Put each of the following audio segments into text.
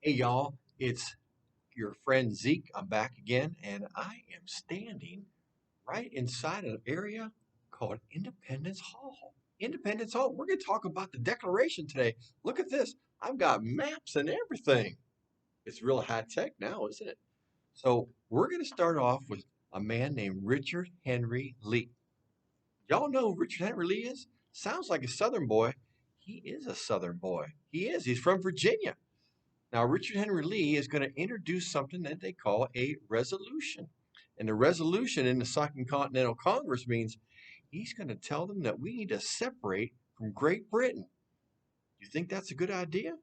Hey y'all, it's your friend Zeke. I'm back again, and I am standing right inside an area called Independence Hall. Independence Hall. We're going to talk about the Declaration today. Look at this. I've got maps and everything. It's real high tech now, isn't it? So, we're going to start off with a man named Richard Henry Lee. Y'all know who Richard Henry Lee is? Sounds like a Southern boy. He is a Southern boy. He is. He's from Virginia. Now, Richard Henry Lee is going to introduce something that they call a resolution. And the resolution in the Second Continental Congress means he's going to tell them that we need to separate from Great Britain. You think that's a good idea?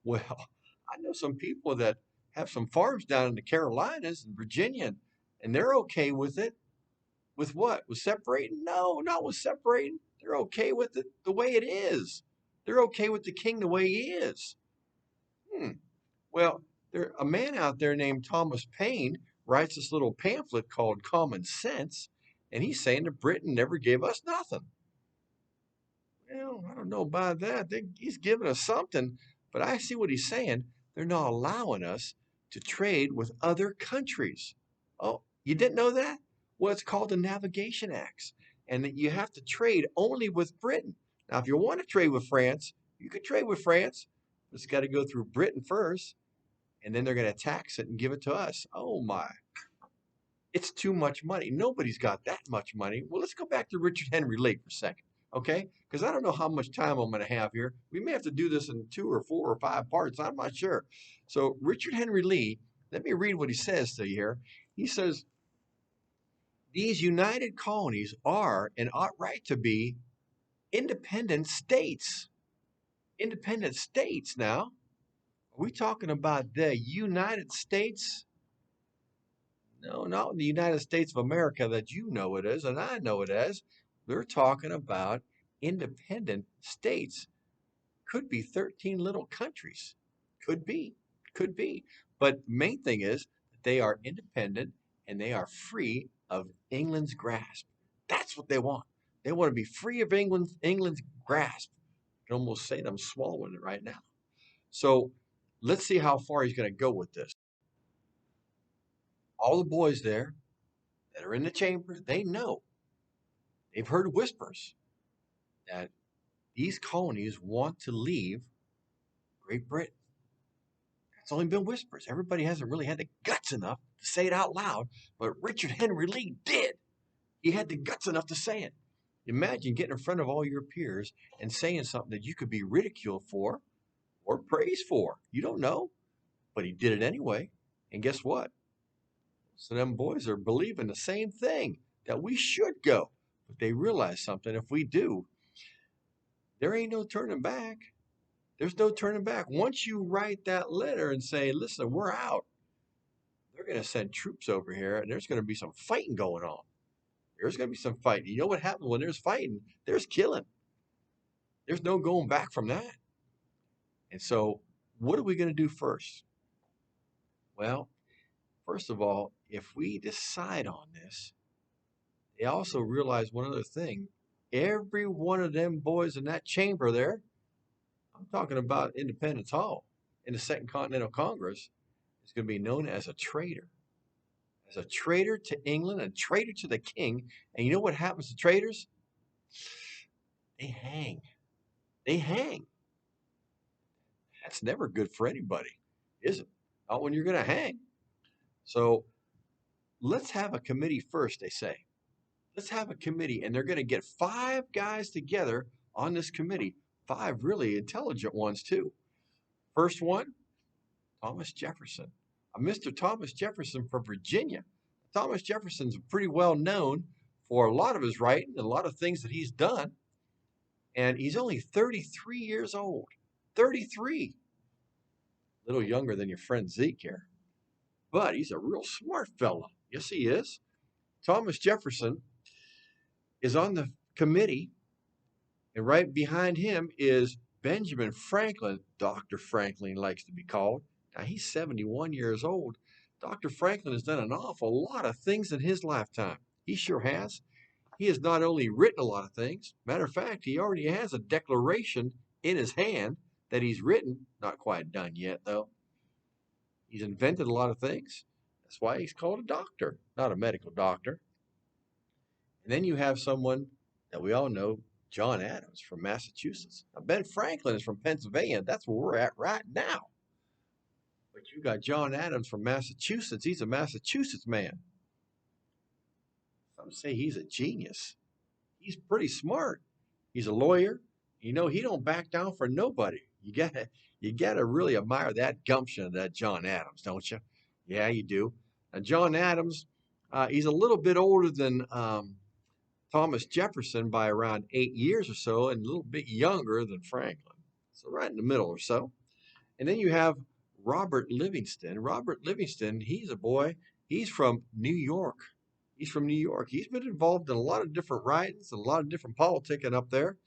Well, I know some people that have some farms down in the Carolinas and Virginia, and they're okay with it. With what? With separating? No, not with separating. They're okay with it the way it is. They're okay with the king the way he is. Hmm. Well, there a man out there named Thomas Paine writes this little pamphlet called Common Sense, and he's saying that Britain never gave us nothing. Well, I don't know about that. He's giving us something, but I see what he's saying. They're not allowing us to trade with other countries. Oh, you didn't know that? Well, it's called the Navigation Acts, and that you have to trade only with Britain. Now, if you want to trade with France, you can trade with France, but it's got to go through Britain first, and then they're going to tax it and give it to us. Oh my, it's too much money. Nobody's got that much money. Well, let's go back to Richard Henry Lee for a second, okay? Because I don't know how much time I'm going to have here. We may have to do this in 2 or 4 or 5 parts. I'm not sure. So, Richard Henry Lee, let me read what he says to you here. He says, these united colonies are and ought right to be independent states. Independent states now. Are we talking about the United States? No, not the United States of America that you know it is and I know it as. We're talking about independent states. Could be 13 little countries. Could be. Could be. But the main thing is that they are independent and they are free of England's grasp. That's what they want. They want to be free of England's grasp. I can almost say that I'm swallowing it right now. So let's see how far he's going to go with this. All the boys there that are in the chamber, they know. They've heard whispers that these colonies want to leave Great Britain. It's only been whispers. Everybody hasn't really had the guts enough to say it out loud, but Richard Henry Lee did. He had the guts enough to say it. Imagine getting in front of all your peers and saying something that you could be ridiculed for or praised for. You don't know, but he did it anyway. And guess what? So them boys are believing the same thing that we should go. But they realize something. If we do, there ain't no turning back. There's no turning back. Once you write that letter and say, listen, we're out, they're going to send troops over here and there's going to be some fighting going on. There's going to be some fighting. You know what happens when there's fighting? There's killing. There's no going back from that. And so, what are we going to do first? Well, first of all, if we decide on this, they also realize one other thing. Every one of them boys in that chamber there, I'm talking about Independence Hall in the Second Continental Congress, is going to be known as a traitor. As a traitor to England, a traitor to the king. And you know what happens to traitors? They hang. They hang. That's never good for anybody, is it? Not when you're going to hang. So let's have a committee first, they say. Let's have a committee, and they're going to get 5 guys together on this committee, 5 really intelligent ones, too. First one, Thomas Jefferson. A Mr. Thomas Jefferson from Virginia. Thomas Jefferson's pretty well known for a lot of his writing and a lot of things that he's done. And he's only 33 years old. 33. A little younger than your friend Zeke here. But he's a real smart fella. Yes, he is. Thomas Jefferson is on the committee, and right behind him is Benjamin Franklin. Dr. Franklin likes to be called. Now, he's 71 years old. Dr. Franklin has done an awful lot of things in his lifetime. He sure has. He has not only written a lot of things, matter of fact, he already has a declaration in his hand that he's written, not quite done yet, though. He's invented a lot of things. That's why he's called a doctor, not a medical doctor. And then you have someone that we all know, John Adams from Massachusetts. Now, Ben Franklin is from Pennsylvania. That's where we're at right now. But you got John Adams from Massachusetts. He's a Massachusetts man. Some say he's a genius. He's pretty smart. He's a lawyer. You know, he don't back down for nobody. You gotta really admire that gumption of that John Adams, don't you? Yeah, you do. And John Adams, he's a little bit older than Thomas Jefferson by around 8 years or so, and a little bit younger than Franklin. So right in the middle or so. And then you have Robert Livingston. Robert Livingston, he's a boy. He's from New York. He's from New York. He's been involved in a lot of different writings and a lot of different politicking up there.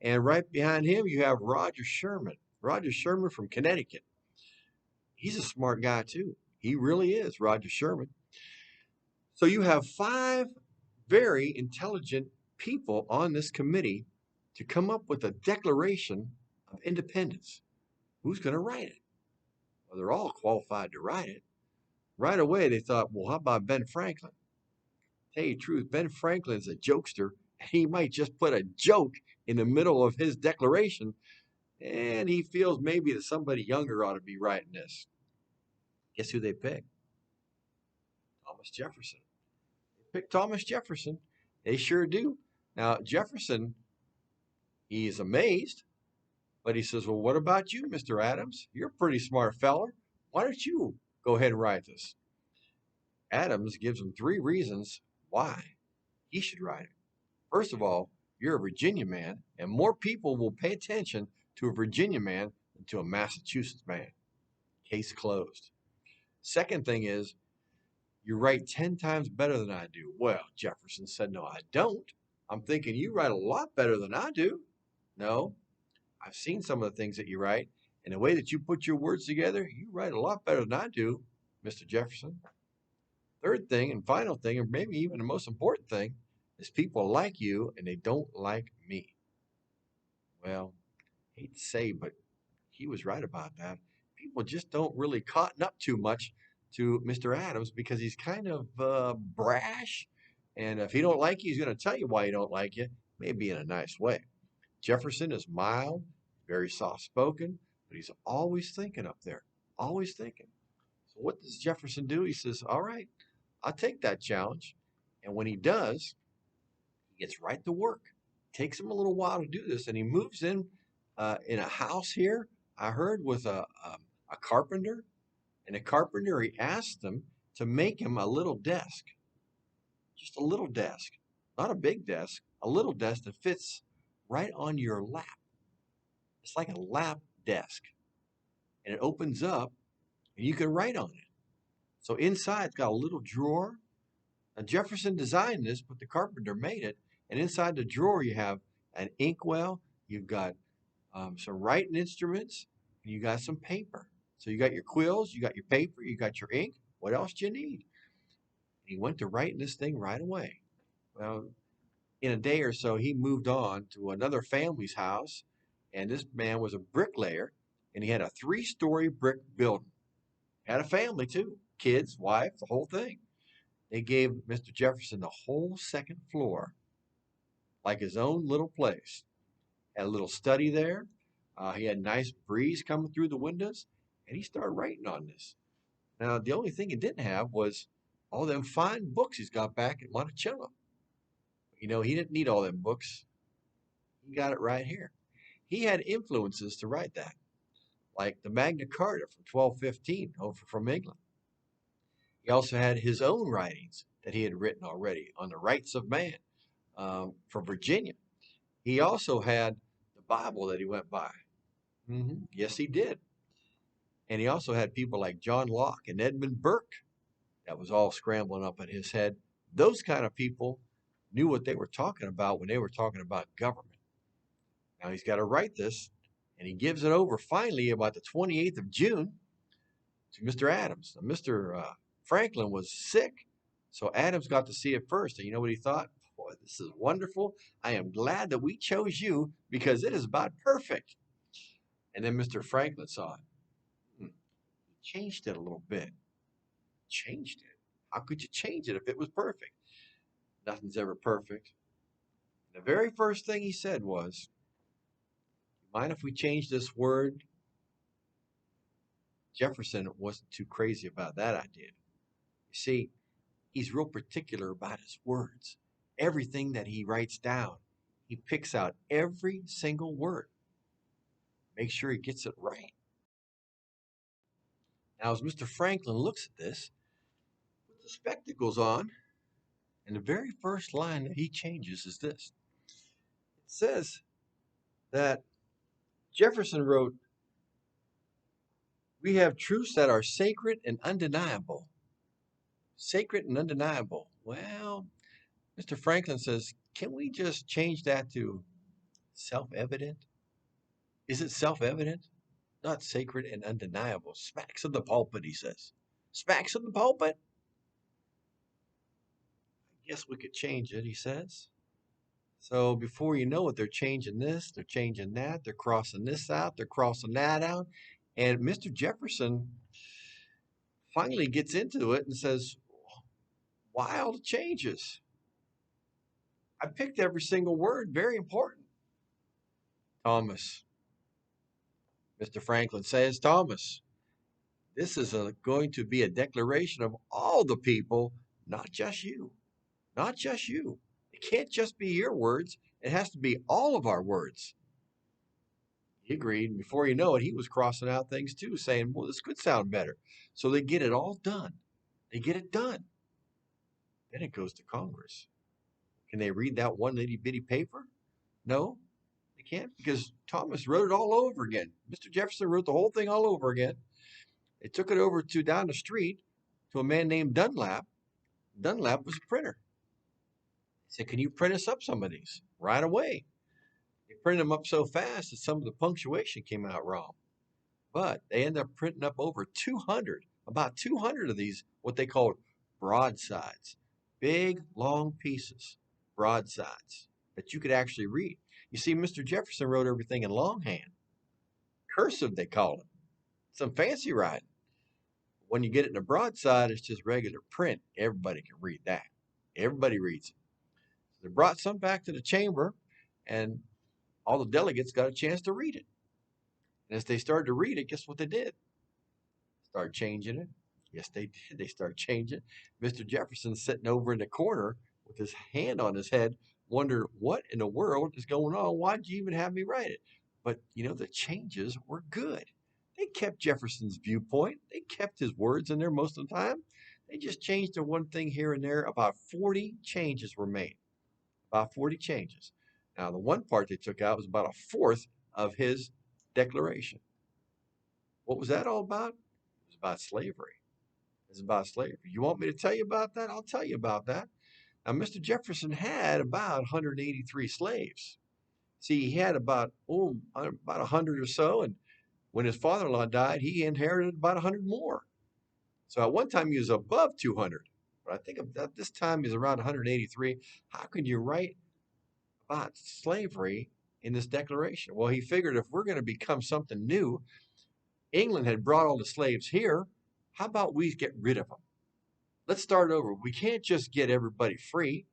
And right behind him, you have Roger Sherman. Roger Sherman from Connecticut. He's a smart guy, too. He really is, Roger Sherman. So you have five very intelligent people on this committee to come up with a Declaration of Independence. Who's going to write it? Well, they're all qualified to write it. Right away, they thought, well, how about Ben Franklin? Tell you the truth, Ben Franklin's a jokester. He might just put a joke in the middle of his declaration, and he feels maybe that somebody younger ought to be writing this. Guess who they picked? Thomas Jefferson. They picked Thomas Jefferson. They sure do. Now, Jefferson, he is amazed, but he says, well, what about you, Mr. Adams? You're a pretty smart feller. Why don't you go ahead and write this? Adams gives him three reasons why he should write it. First of all, you're a Virginia man, and more people will pay attention to a Virginia man than to a Massachusetts man. Case closed. Second thing is, you write 10 times better than I do. Well, Jefferson said, no, I don't. I'm thinking you write a lot better than I do. No, I've seen some of the things that you write, and the way that you put your words together, you write a lot better than I do, Mr. Jefferson. Third thing and final thing, and maybe even the most important thing, is people like you and they don't like me. Well, I hate to say, but he was right about that. People just don't really cotton up too much to Mr. Adams because he's kind of brash. And if he don't like you, he's going to tell you why he don't like you, maybe in a nice way. Jefferson is mild, very soft spoken, but he's always thinking up there, always thinking. So what does Jefferson do? He says, all right, I'll take that challenge. And when he does, he gets right to work. Takes him a little while to do this, and he moves in a house here. I heard with a carpenter, and the carpenter he asked him to make him a little desk, just a little desk, not a big desk, a little desk that fits right on your lap. It's like a lap desk, and it opens up, and you can write on it. So inside, it's got a little drawer. Now, Jefferson designed this, but the carpenter made it. And inside the drawer, you have an inkwell, you've got some writing instruments, and you got some paper. So you got your quills, you got your paper, you got your ink. What else do you need? And he went to writing this thing right away. Well, in a day or so, he moved on to another family's house, and this man was a bricklayer, and he had a three-story brick building. Had a family too, kids, wife, the whole thing. They gave Mr. Jefferson the whole second floor, like his own little place. Had a little study there. He had a nice breeze coming through the windows, and he started writing on this. Now, the only thing he didn't have was all them fine books he's got back at Monticello. You know, he didn't need all them books. He got it right here. He had influences to write that, like the Magna Carta from 1215 over from England. He also had his own writings that he had written already on the rights of man from Virginia. He also had the Bible that he went by. Yes, he did. And he also had people like John Locke and Edmund Burke that was all scrambling up in his head. Those kind of people knew what they were talking about when they were talking about government. Now he's got to write this, and he gives it over finally about the 28th of June to Mr. Adams. Now, Mr. Franklin was sick, so Adams got to see it first. And you know what he thought? Boy, this is wonderful. I am glad that we chose you because it is about perfect. And then Mr. Franklin saw it. He changed it a little bit. Changed it? How could you change it if it was perfect? Nothing's ever perfect. The very first thing he said was, mind if we change this word? Jefferson wasn't too crazy about that idea. You see, he's real particular about his words. Everything that he writes down, he picks out every single word, make sure he gets it right. Now, as Mr. Franklin looks at this, with the spectacles on, and the very first line that he changes is this. It says that Jefferson wrote, "We have truths that are sacred and undeniable." Sacred and undeniable. Well, Mr. Franklin says, can we just change that to self evident? Is it self evident? Not sacred and undeniable. Smacks of the pulpit, he says. Smacks of the pulpit? I guess we could change it, he says. So before you know it, they're changing this, they're changing that, they're crossing this out, they're crossing that out. And Mr. Jefferson finally gets into it and says, why all the changes? I picked every single word, very important. Thomas, Mr. Franklin says, Thomas, this is going to be a declaration of all the people, not just you. Not just you. It can't just be your words. It has to be all of our words. He agreed. Before you know it, he was crossing out things too, saying, well, this could sound better. So they get it all done. They get it done. Then it goes to Congress. Can they read that one itty bitty paper? No, they can't because Thomas wrote it all over again. Mr. Jefferson wrote the whole thing all over again. They took it over to down the street to a man named Dunlap. Dunlap was a printer. He said, can you print us up some of these right away? They printed them up so fast that some of the punctuation came out wrong. But they ended up printing up over 200, about 200 of these, what they called broadsides. Big, long pieces, broadsides that you could actually read. You see, Mr. Jefferson wrote everything in longhand. Cursive, they called it. Some fancy writing. When you get it in a broadside, it's just regular print. Everybody can read that. Everybody reads it. So they brought some back to the chamber, and all the delegates got a chance to read it. And as they started to read it, guess what they did? Start changing it. Yes, they did. They start changing. Mr. Jefferson sitting over in the corner with his hand on his head, wondering what in the world is going on. Why'd you even have me write it? But the changes were good. They kept Jefferson's viewpoint. They kept his words in there most of the time. They just changed the one thing here and there. About 40 changes were made. About 40 changes. Now, the one part they took out was about a fourth of his declaration. What was that all about? It was about slavery. It was about slavery. You want me to tell you about that? I'll tell you about that. Now, Mr. Jefferson had about 183 slaves. See, he had about 100 or so, and when his father-in-law died, he inherited about 100 more. So at one time he was above 200, but I think at this time he's around 183. How can you write about slavery in this declaration? Well, he figured if we're going to become something new, England had brought all the slaves here. How about we get rid of them? Let's start over. We can't just get everybody free.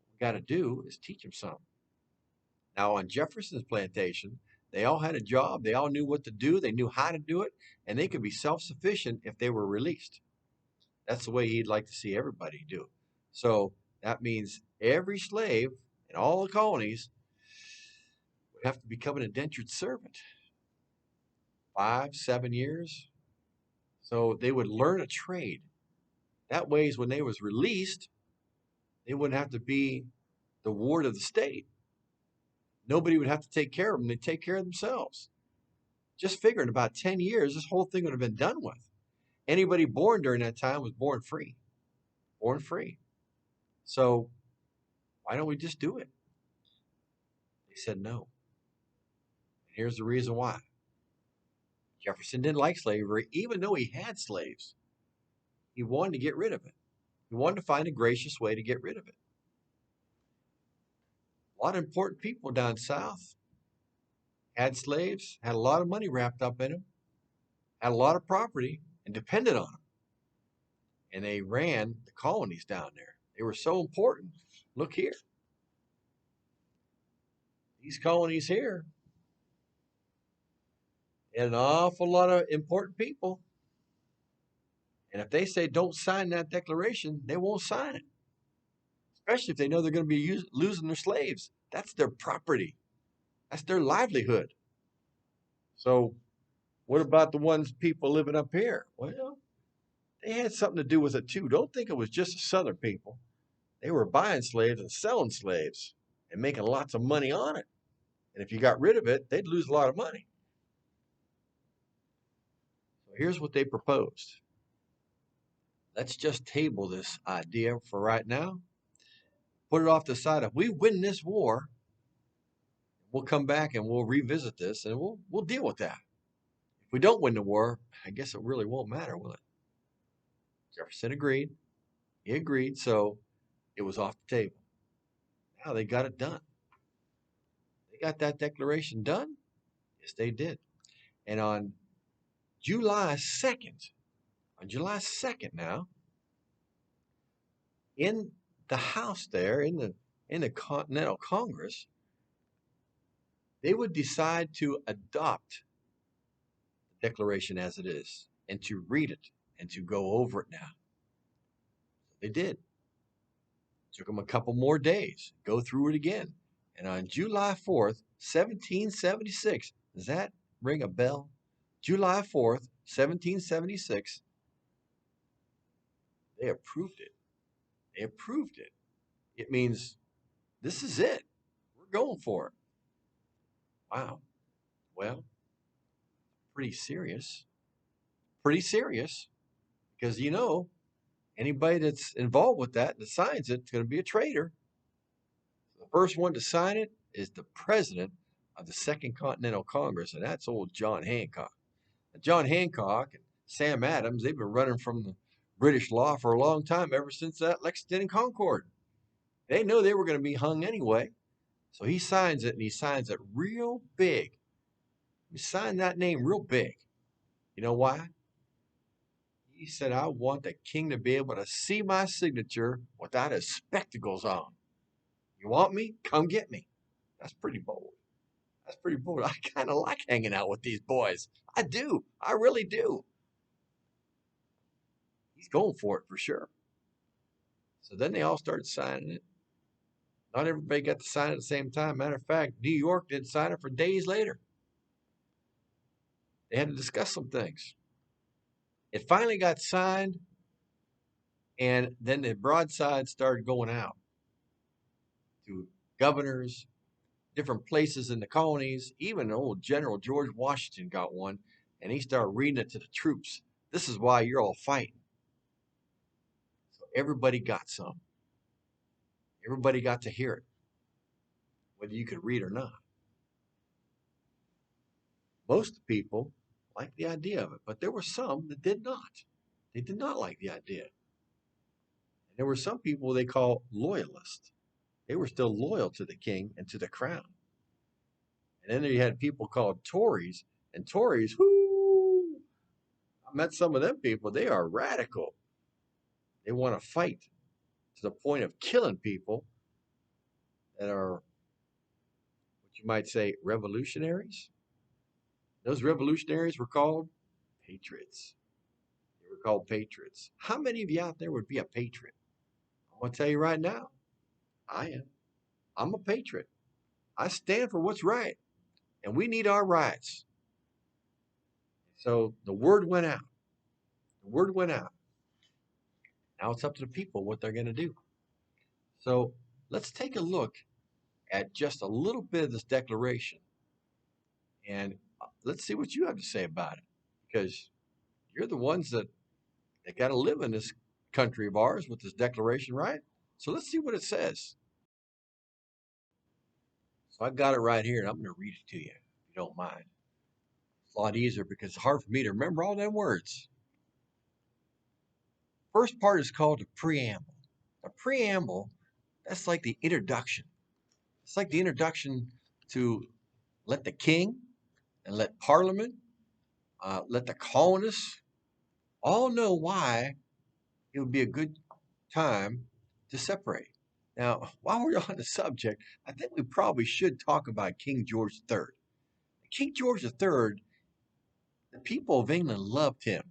What we got to do is teach them something. Now, on Jefferson's plantation, they all had a job. They all knew what to do. They knew how to do it, and they could be self-sufficient if they were released. That's the way he'd like to see everybody do it. So that means every slave in all the colonies would have to become an indentured servant. 5, 7 years. So they would learn a trade. That way, when they was released, they wouldn't have to be the ward of the state. Nobody would have to take care of them. They'd take care of themselves. Just figure in about 10 years, this whole thing would have been done with. Anybody born during that time was born free. Born free. So why don't we just do it? They said no. And here's the reason why. Jefferson didn't like slavery, even though he had slaves. He wanted to get rid of it. He wanted to find a gracious way to get rid of it. A lot of important people down south had slaves, had a lot of money wrapped up in them. had a lot of property and depended on them. And they ran the colonies down there. They were so important. Look here. These colonies here had an awful lot of important people. And if they say don't sign that declaration, they won't sign it, especially if they know they're going to be losing their slaves. That's their property, that's their livelihood. So, what about the ones people living up here? Well, they had something to do with it too. Don't think it was just the Southern people. They were buying slaves and selling slaves and making lots of money on it. And if you got rid of it, they'd lose a lot of money. So here's what they proposed. Let's just table this idea for right now. Put it off to the side. If we win this war, we'll come back and we'll revisit this and we'll deal with that. If we don't win the war, I guess it really won't matter, will it? Jefferson agreed. He agreed, so it was off the table. Now they got it done. They got that declaration done. Yes, they did. And on July 2nd, now, in the House there, in the Continental Congress, they would decide to adopt the Declaration as it is and to read it and to go over it now. They did. Took them a couple more days, go through it again. And on July 4th, 1776, does that ring a bell? July 4th, 1776, they approved it. They approved it. It means this is it. We're going for it. Wow. Well, pretty serious. Pretty serious. Because, anybody that's involved with that that signs it is going to be a traitor. The first one to sign it is the president of the Second Continental Congress, and that's old John Hancock. Now, John Hancock and Sam Adams, they've been running from the British law for a long time, ever since that Lexington and Concord. They know they were going to be hung anyway. So he signs it, and he signs it real big. He signed that name real big. You know why? He said, I want the king to be able to see my signature without his spectacles on. You want me? Come get me. That's pretty bold. That's pretty bold. I kind of like hanging out with these boys. I do. I really do. He's going for it for sure. So then they all started signing it. Not everybody got to sign it at the same time. Matter of fact, New York didn't sign it for days later. They had to discuss some things. It finally got signed, and then the broadside started going out to governors, different places in the colonies. Even old General George Washington got one, and he started reading it to the troops. This is why you're all fighting. So everybody got some. Everybody got to hear it, whether you could read or not. Most people liked the idea of it, but there were some that did not. They did not like the idea. And there were some people they call loyalists. They were still loyal to the king and to the crown. And then you had people called Tories, and Tories, whoo, I met some of them people. They are radical. They want to fight to the point of killing people that are, what you might say, revolutionaries. Those revolutionaries were called patriots. They were called patriots. How many of you out there would be a patriot? I'm going to tell you right now, I am. I'm a patriot. I stand for what's right, and we need our rights. So the word went out. The word went out. Now it's up to the people what they're going to do. So let's take a look at just a little bit of this declaration, and let's see what you have to say about it, because you're the ones that got to live in this country of ours with this declaration, right? So let's see what it says. So I got it right here, and I'm going to read it to you, if you don't mind. It's a lot easier because it's hard for me to remember all them words. First part is called the preamble. The preamble, that's like the introduction. It's like the introduction to let the king and let Parliament let the colonists all know why it would be a good time to separate. Now, while we're on the subject, I think we probably should talk about King George III. King George III, the people of England loved him.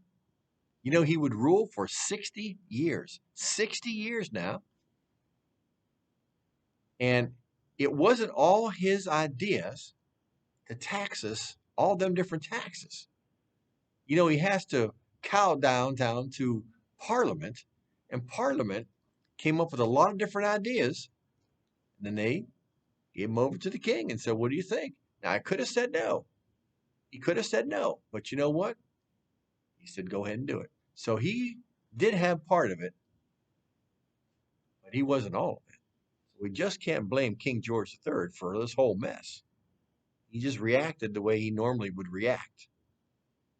You know, he would rule for 60 years. 60 years now. And it wasn't all his ideas to tax us, all them different taxes. You know, he has to cow down to Parliament, and Parliament came up with a lot of different ideas. And then they gave him over to the king and said, "What do you think?" Now, I could have said no. He could have said no. But you know what? He said, "Go ahead and do it." So he did have part of it, but he wasn't all of it. So we just can't blame King George III for this whole mess. He just reacted the way he normally would react.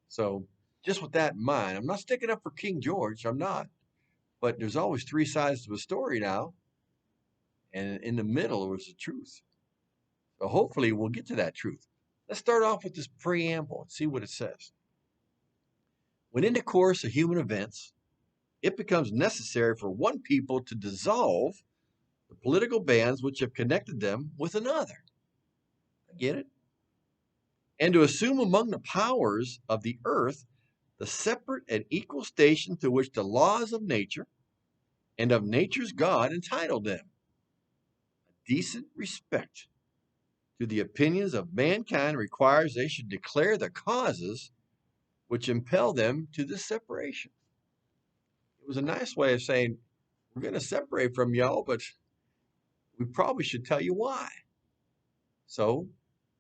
So, just with that in mind, I'm not sticking up for King George. I'm not. But there's always three sides to a story now. And in the middle was the truth. So, hopefully, we'll get to that truth. Let's start off with this preamble and see what it says. When in the course of human events, it becomes necessary for one people to dissolve the political bands which have connected them with another. Get it? And to assume among the powers of the earth the separate and equal station to which the laws of nature and of nature's God entitled them. A decent respect to the opinions of mankind requires they should declare the causes which impel them to this separation. It was a nice way of saying, we're going to separate from y'all, but we probably should tell you why. So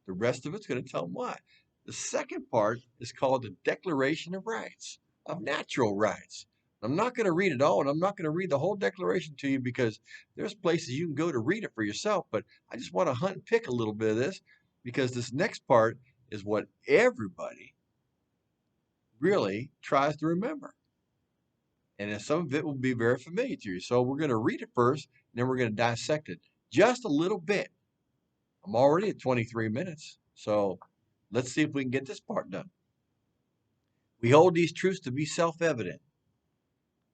the rest of it's going to tell them why. The second part is called the Declaration of Rights, of Natural Rights. I'm not going to read it all, and I'm not going to read the whole declaration to you because there's places you can go to read it for yourself, but I just want to hunt and pick a little bit of this because this next part is what everybody really tries to remember. And some of it will be very familiar to you. So we're going to read it first, and then we're going to dissect it just a little bit. I'm already at 23 minutes, so let's see if we can get this part done. We hold these truths to be self-evident,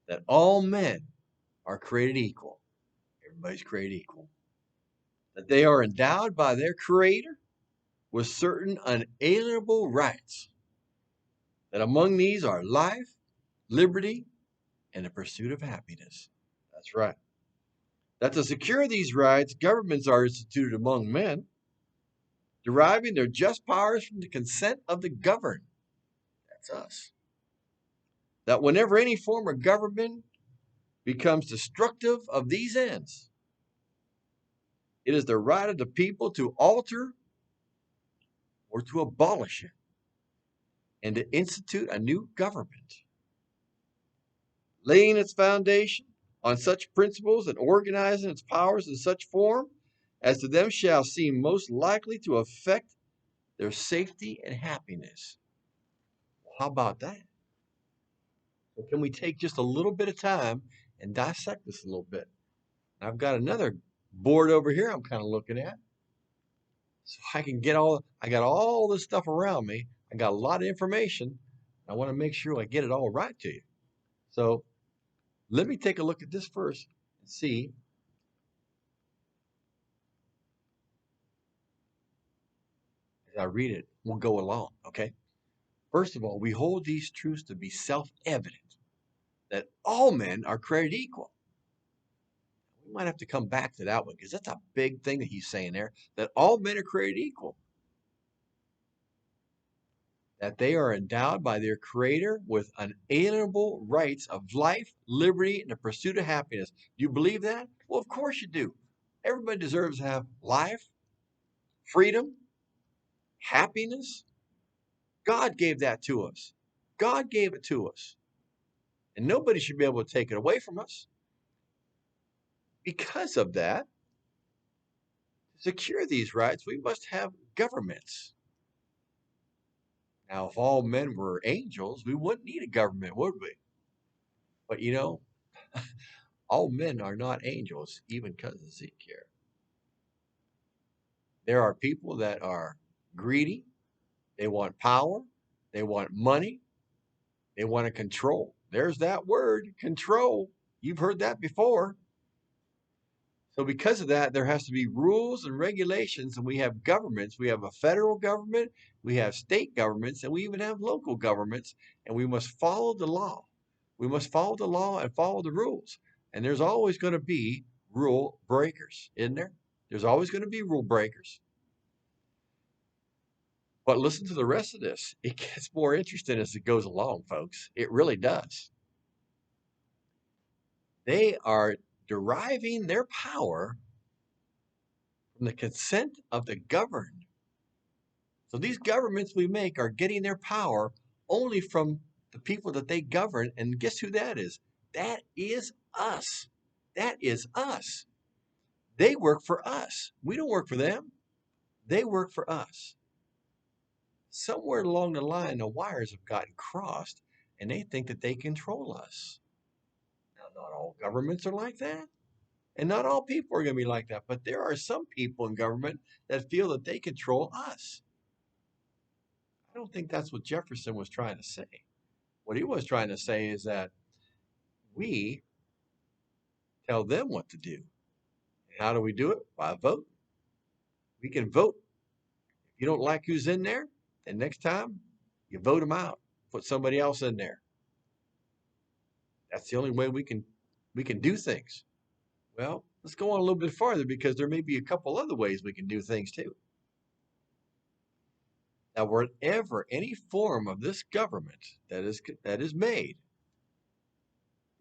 that all men are created equal. Everybody's created equal. That they are endowed by their Creator with certain unalienable rights. That among these are life, liberty, and the pursuit of happiness. That's right. That to secure these rights, governments are instituted among men, deriving their just powers from the consent of the governed. That's us. That whenever any form of government becomes destructive of these ends, it is the right of the people to alter or to abolish it and to institute a new government, laying its foundation on such principles and organizing its powers in such form as to them shall seem most likely to affect their safety and happiness. How about that? So can we take just a little bit of time and dissect this a little bit? I've got another board over here I'm kind of looking at. So I got all this stuff around me. I got a lot of information. I want to make sure I get it all right to you. So let me take a look at this first and see. As I read it, we'll go along, okay? First of all, we hold these truths to be self-evident, that all men are created equal. We might have to come back to that one because that's a big thing that he's saying there, that all men are created equal. That they are endowed by their Creator with unalienable rights of life, liberty, and the pursuit of happiness. Do you believe that? Well, of course you do. Everybody deserves to have life, freedom, happiness. God gave that to us. God gave it to us. And nobody should be able to take it away from us. Because of that, to secure these rights, we must have governments. Now, if all men were angels, we wouldn't need a government, would we? But you know, all men are not angels, even cousin Zeke here. There are people that are greedy, they want power, They want money. They want to control. There's that word, control. You've heard that before. So because of that, there has to be rules and regulations, and we have governments. We have a federal government, we have state governments, and we even have local governments, and we must follow the law. We must follow the law and follow the rules. And there's always going to be rule breakers, isn't there? There's always going to be rule breakers. But listen to the rest of this. It gets more interesting as it goes along, folks. It really does. They are deriving their power from the consent of the governed. So these governments we make are getting their power only from the people that they govern. And guess who that is? That is us. That is us. They work for us. We don't work for them. They work for us. Somewhere along the line, the wires have gotten crossed and they think that they control us. Now, not all governments are like that. And not all people are going to be like that. But there are some people in government that feel that they control us. I don't think that's what Jefferson was trying to say. What he was trying to say is that we tell them what to do. And how do we do it? By vote. We can vote. If you don't like who's in there, then next time you vote them out. Put somebody else in there. That's the only way we can do things. Well, let's go on a little bit farther because there may be a couple other ways we can do things too. Now, wherever any form of this government that is made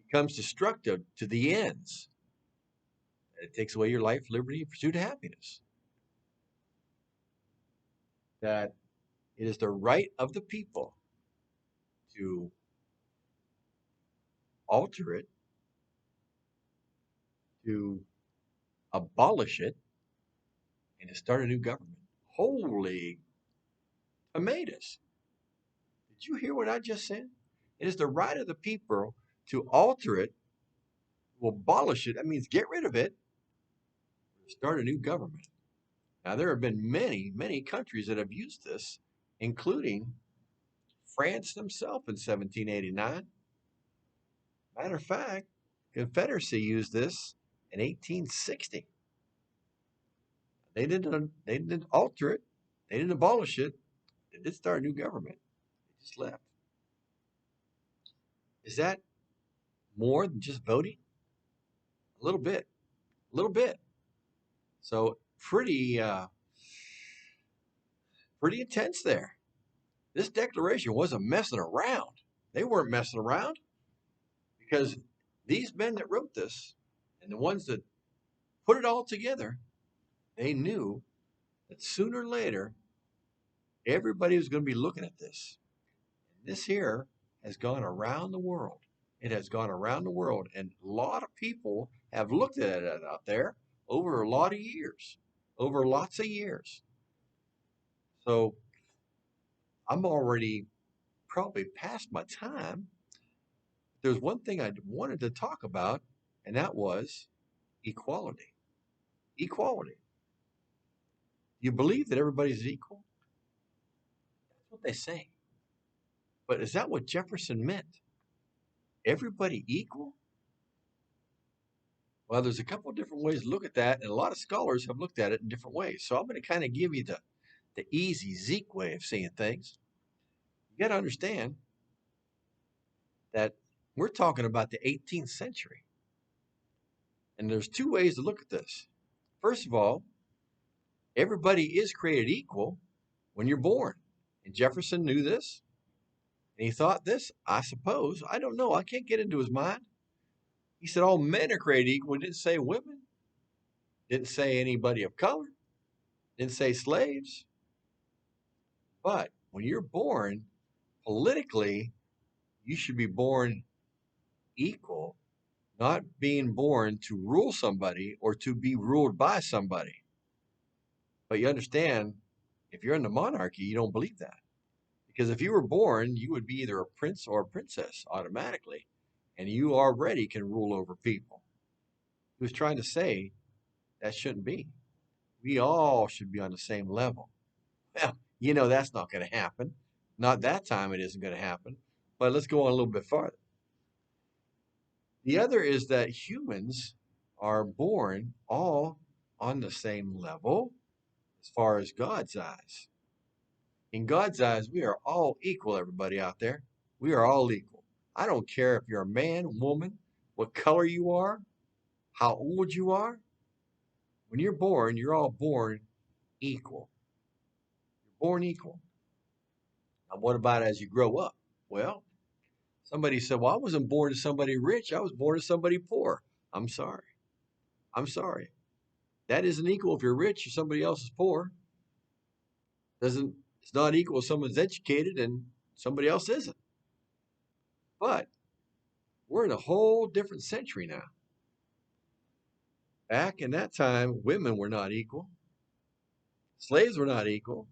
becomes destructive to the ends, it takes away your life, liberty, and pursuit of happiness. That it is the right of the people to alter it, to abolish it, and to start a new government. Holy tomatoes. Did you hear what I just said? It is the right of the people to alter it, to abolish it. That means get rid of it, start a new government. Now, there have been many, many countries that have used this, including France themselves in 1789. Matter of fact, Confederacy used this in 1860. They didn't alter it. They didn't abolish it. They did start a new government. They just left. Is that more than just voting? A little bit. A little bit. So pretty intense there. This declaration wasn't messing around. They weren't messing around because these men that wrote this and the ones that put it all together, they knew that sooner or later everybody was going to be looking at this. And this here has gone around the world. It has gone around the world, and a lot of people have looked at it out there over a lot of years, over lots of years. So I'm already probably past my time. There's one thing I wanted to talk about, and that was equality. Equality. You believe that everybody's equal? That's what they say. But is that what Jefferson meant? Everybody equal? Well, there's a couple of different ways to look at that, and a lot of scholars have looked at it in different ways. So I'm going to kind of give you the easy Zeke way of seeing things. You got to understand that we're talking about the 18th century. And there's two ways to look at this. First of all, everybody is created equal when you're born. And Jefferson knew this. And he thought this, I suppose. I don't know. I can't get into his mind. He said all men are created equal. He didn't say women. Didn't say anybody of color. Didn't say slaves. But when you're born, politically, you should be born equal, not being born to rule somebody or to be ruled by somebody. But you understand, if you're in the monarchy, you don't believe that. Because if you were born, you would be either a prince or a princess automatically, and you already can rule over people. He was trying to say that shouldn't be. We all should be on the same level. Well, that's not going to happen. Not that time it isn't going to happen. But let's go on a little bit farther. The other is that humans are born all on the same level as far as God's eyes. In God's eyes, we are all equal, everybody out there. We are all equal. I don't care if you're a man, woman, what color you are, how old you are. When you're born, you're all born equal. You're born equal. Now, what about as you grow up? Well, somebody said, well, I wasn't born to somebody rich. I was born to somebody poor. I'm sorry. I'm sorry. That isn't equal if you're rich or somebody else is poor. Doesn't It's not equal if someone's educated and somebody else isn't. But we're in a whole different century now. Back in that time, women were not equal. Slaves were not equal.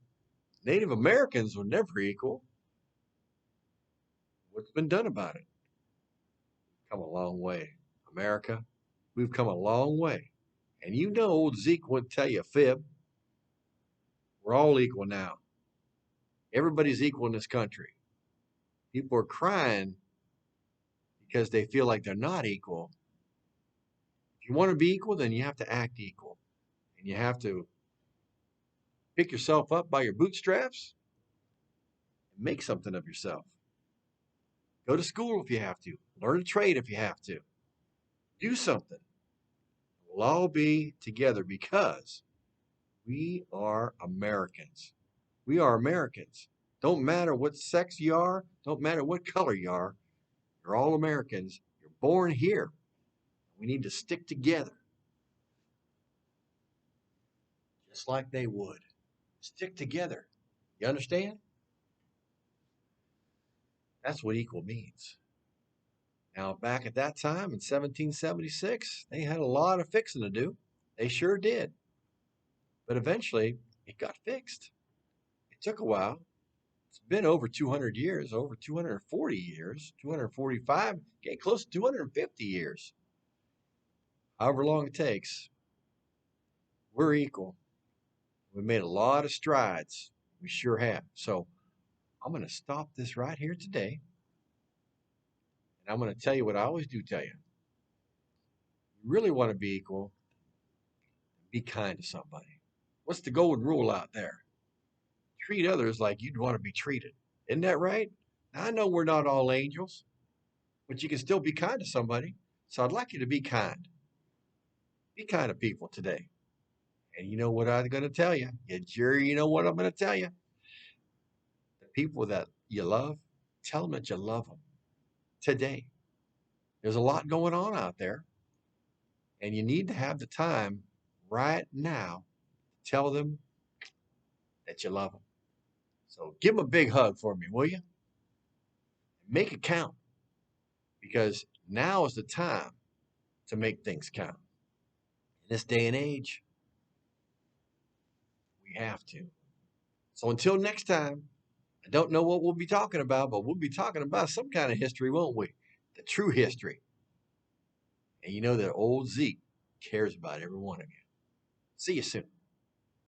Native Americans were never equal. What's been done about it? Come a long way. America, we've come a long way. And you know old Zeke wouldn't tell you a fib. We're all equal now. Everybody's equal in this country. People are crying because they feel like they're not equal. If you want to be equal, then you have to act equal. And you have to pick yourself up by your bootstraps and make something of yourself. Go to school if you have to. Learn a trade if you have to. Do something. We'll all be together because we are Americans. We are Americans. Don't matter what sex you are, don't matter what color you are, you're all Americans. You're born here. We need to stick together just like they would. Stick together. You understand? That's what equal means. Now, back at that time in 1776, they had a lot of fixing to do. They sure did. But eventually, it got fixed. It took a while. It's been over 200 years, over 240 years, 245, getting close to 250 years. However long it takes, we're equal. We've made a lot of strides. We sure have. So I'm going to stop this right here today. And I'm going to tell you what I always do tell you. You really want to be equal, be kind to somebody. What's the golden rule out there? Treat others like you'd want to be treated. Isn't that right? Now, I know we're not all angels, but you can still be kind to somebody. So I'd like you to be kind. Be kind to people today. And you know what I'm going to tell you? You know what I'm going to tell you? The people that you love, tell them that you love them today. There's a lot going on out there, and you need to have the time right now to tell them that you love them. So give them a big hug for me, will you? Make it count, because now is the time to make things count. In this day and age, we have to. So until next time, I don't know what we'll be talking about, but we'll be talking about some kind of history, won't we? The true history. And you know that old Zeke cares about every one of you. See you soon.